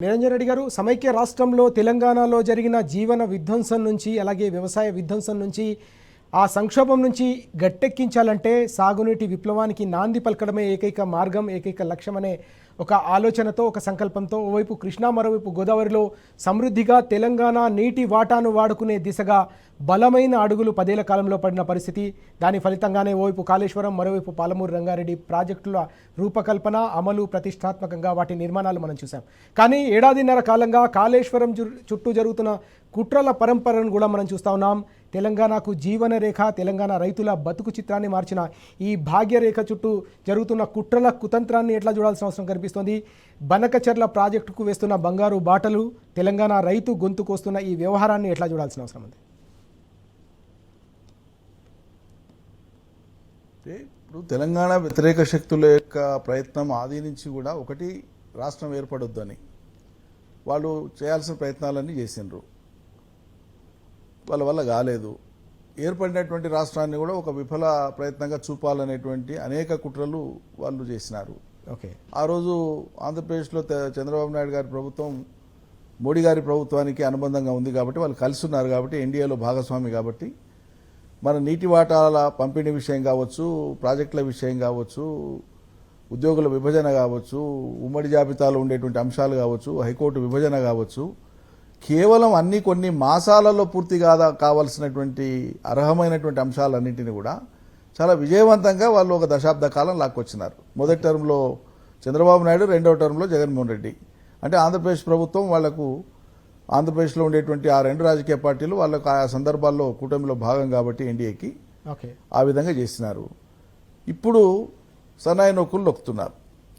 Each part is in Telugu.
నిరంజన్ రెడ్డి గారు, సమైక్య రాష్ట్రంలో తెలంగాణలో జరిగిన జీవన విధ్వంసం నుంచి అలాగే వ్యవసాయ విధ్వంసం నుంచి ఆ సంక్షోభం నుంచి గట్టెక్కించాలంటే సాగునీటి విప్లవానికి నాంది పలకడమే ఏకైక మార్గం, ఏకైక లక్ష్యం అనే ఒక ఆలోచనతో, ఒక సంకల్పంతో ఓవైపు కృష్ణా మరోవైపు గోదావరిలో సమృద్ధిగా తెలంగాణ నీటి వాటాను వాడుకునే దిశగా బలమైన అడుగులు 10 ఏళ్ల కాలంలో పడిన పరిస్థితి. దాని ఫలితంగానే ఓవైపు కాళేశ్వరం, మరోవైపు పాలమూరు రంగారెడ్డి ప్రాజెక్టుల రూపకల్పన, అమలు, ప్రతిష్టాత్మకంగా వాటి నిర్మాణాలు మనం చూసాం. కానీ ఏడాదిన్నర కాలంగా కాళేశ్వరం చుట్టూ జరుగుతున్న కుట్రల పరంపరను కూడా మనం చూస్తూ ఉన్నాం. తెలంగాణకు జీవన రేఖ, తెలంగాణ రైతుల బతుకు చిత్రాన్ని మార్చిన ఈ భాగ్యరేఖ చుట్టూ జరుగుతున్న కుట్రల కుతంత్రాన్ని ఎట్లా చూడాల్సిన అవసరం కనిపిస్తోంది. బనకచెర్ల ప్రాజెక్టుకు వేస్తున్న బంగారు బాటలు, తెలంగాణ రైతు గొంతుకు వస్తున్న ఈ వ్యవహారాన్ని ఎట్లా చూడాల్సిన అవసరం ఉంది? ఇప్పుడు తెలంగాణ వ్యతిరేక శక్తుల యొక్క ప్రయత్నం ఆది నుంచి కూడా ఒకటి, రాష్ట్రం ఏర్పడొద్దని వాళ్ళు చేయాల్సిన ప్రయత్నాలన్నీ చేసిండ్రు. వాళ్ళ వల్ల కాలేదు. ఏర్పడినటువంటి రాష్ట్రాన్ని కూడా ఒక విఫల ప్రయత్నంగా చూపాలనేటువంటి అనేక కుట్రలు వాళ్ళు చేసినారు. ఓకే, ఆ రోజు ఆంధ్రప్రదేశ్లో చంద్రబాబు నాయుడు గారి ప్రభుత్వం మోడీ గారి ప్రభుత్వానికి అనుబంధంగా ఉంది కాబట్టి వాళ్ళు కలిసి ఉన్నారు కాబట్టి, ఎన్డీఏలో భాగస్వామి కాబట్టి, మన నీటి వాటాల పంపిణీ విషయం కావచ్చు, ప్రాజెక్టుల విషయం కావచ్చు, ఉద్యోగుల విభజన కావచ్చు, ఉమ్మడి జాబితాలో ఉండేటువంటి అంశాలు కావచ్చు, హైకోర్టు విభజన కావచ్చు, కేవలం కొన్ని మాసాలలో పూర్తి కావాల్సినటువంటి అర్హమైనటువంటి అంశాలన్నింటినీ కూడా చాలా విజయవంతంగా వాళ్ళు ఒక దశాబ్ద కాలం లాక్కొచ్చినారు. మొదటి టర్మ్లో చంద్రబాబు నాయుడు, రెండవ టర్మ్లో జగన్మోహన్ రెడ్డి. అంటే ఆంధ్రప్రదేశ్ ప్రభుత్వం వాళ్లకు, ఆంధ్రప్రదేశ్లో ఉండేటువంటి ఆ రెండు రాజకీయ పార్టీలు వాళ్ళకు ఆయా సందర్భాల్లో కూటమిలో భాగం కాబట్టి ఎన్డీఏకి ఆ విధంగా చేసినారు. ఇప్పుడు సన్నాయి నొక్కులు నొక్కుతున్నారు.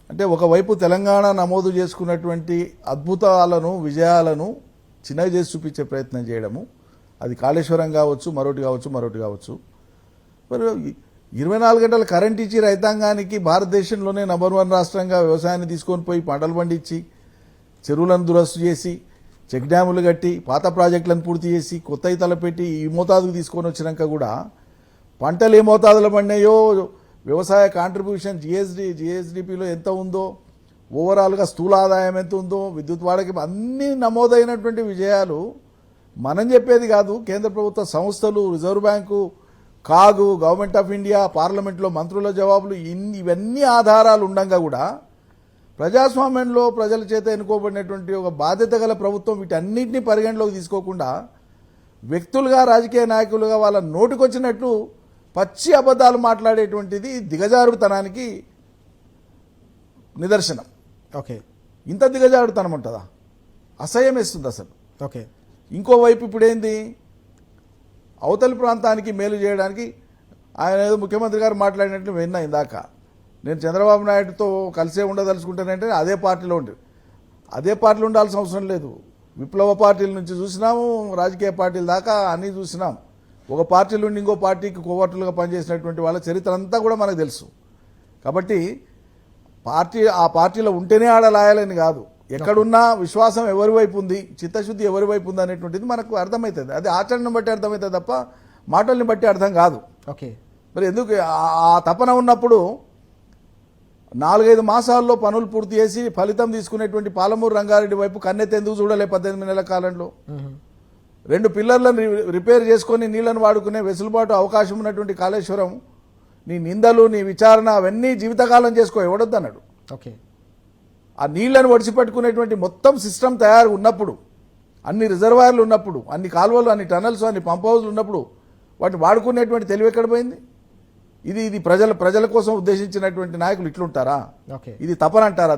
అంటే ఒకవైపు తెలంగాణ నమోదు చేసుకున్నటువంటి అద్భుతాలను, విజయాలను చిన్నగా చేసి చూపించే ప్రయత్నం చేయడము, అది కాళేశ్వరం కావచ్చు, మరొకటి కావచ్చు. మరి 24 గంటల కరెంట్ ఇచ్చి రైతాంగానికి భారతదేశంలోనే నంబర్ 1 రాష్ట్రంగా వ్యవసాయాన్ని తీసుకొని పోయి పంటలు పండించి, చెరువులను దురస్తు చేసి, చెక్ డ్యాములు కట్టి, పాత ప్రాజెక్టులను పూర్తి చేసి, కొత్తవి తలపెట్టి ఈ మోతాదుకు తీసుకొని వచ్చినాక కూడా పంటలు ఏ మోతాదులో పడినాయో, వ్యవసాయ కాంట్రిబ్యూషన్ జిఎస్డిపిలో ఎంత ఉందో, ఓవరాల్గా స్థూల ఆదాయం ఎంత ఉందో, విద్యుత్ వాడకం, అన్ని నమోదైనటువంటి విజయాలు మనం చెప్పేది కాదు. కేంద్ర ప్రభుత్వ సంస్థలు, reserve bank, CAG, government of India, పార్లమెంట్లో మంత్రుల జవాబులు, ఇవన్నీ ఆధారాలు ఉండగా కూడా ప్రజాస్వామ్యంలో ప్రజల చేత ఎన్నుకోబడినటువంటి ఒక బాధ్యత గల ప్రభుత్వం వీటన్నింటినీ పరిగణలోకి తీసుకోకుండా వ్యక్తులుగా, రాజకీయ నాయకులుగా వాళ్ళ నోటికొచ్చినట్లు పచ్చి అబద్ధాలు మాట్లాడేటువంటిది దిగజారుతనానికి నిదర్శనం. ఓకే, ఇంత దిగజారుతనం ఉంటుందా? అసహ్యం వేస్తుంది అసలు. ఓకే, ఇంకోవైపు ఇప్పుడేంది, అవతలి ప్రాంతానికి మేలు చేయడానికి ఆయన ఏదో ముఖ్యమంత్రి గారు మాట్లాడినట్లు విన్నా ఇందాక. నేను చంద్రబాబు నాయుడుతో కలిసే ఉండదలుచుకుంటానంటే అదే పార్టీలో ఉండాల్సిన అవసరం లేదు. విప్లవ పార్టీల నుంచి చూసినాము, రాజకీయ పార్టీల దాకా అన్నీ చూసినాం. ఒక పార్టీ నుండి ఇంకో పార్టీకి కోవర్టులుగా పనిచేసినటువంటి వాళ్ళ చరిత్ర అంతా కూడా మనకు తెలుసు. కాబట్టి ఆ పార్టీలో ఉంటేనే ఆడలాయాలని కాదు, ఎక్కడున్నా విశ్వాసం ఎవరి వైపు ఉంది, చిత్తశుద్ధి ఎవరి వైపు ఉంది అనేటువంటిది మనకు అర్థమవుతుంది. అది ఆచరణను బట్టి అర్థమవుతుంది తప్ప మాటల్ని బట్టి అర్థం కాదు. ఓకే, మరి ఎందుకు ఆ తపన ఉన్నప్పుడు 4-5 మాసాల్లో పనులు పూర్తి చేసి ఫలితం తీసుకునేటువంటి పాలమూరు రంగారెడ్డి వైపు కన్నెత్తి ఎందుకు చూడలే? 18 నెలల కాలంలో 2 పిల్లర్లను రిపేర్ చేసుకొని నీళ్లను వాడుకునే వెసులుబాటు, అవకాశం ఉన్నటువంటి కాళేశ్వరం, నీ నిందలు, నీ విచారణ అవన్నీ జీవితకాలం చేసుకో, ఎవడొద్దన్నాడు. ఓకే, ఆ నీళ్లను ఒడిచిపెట్టుకునేటువంటి మొత్తం సిస్టమ్ తయారు ఉన్నప్పుడు, అన్ని రిజర్వాయర్లు ఉన్నప్పుడు, అన్ని కాలువలు, అన్ని టనల్స్, అన్ని పంప్ హౌస్లు ఉన్నప్పుడు వాటిని వాడుకునేటువంటి తెలివి ఎక్కడ పోయింది? ఇది ప్రజల కోసం ఉద్దేశించినటువంటి నాయకులు ఇట్లుంటారా? ఇది తపనంటారా?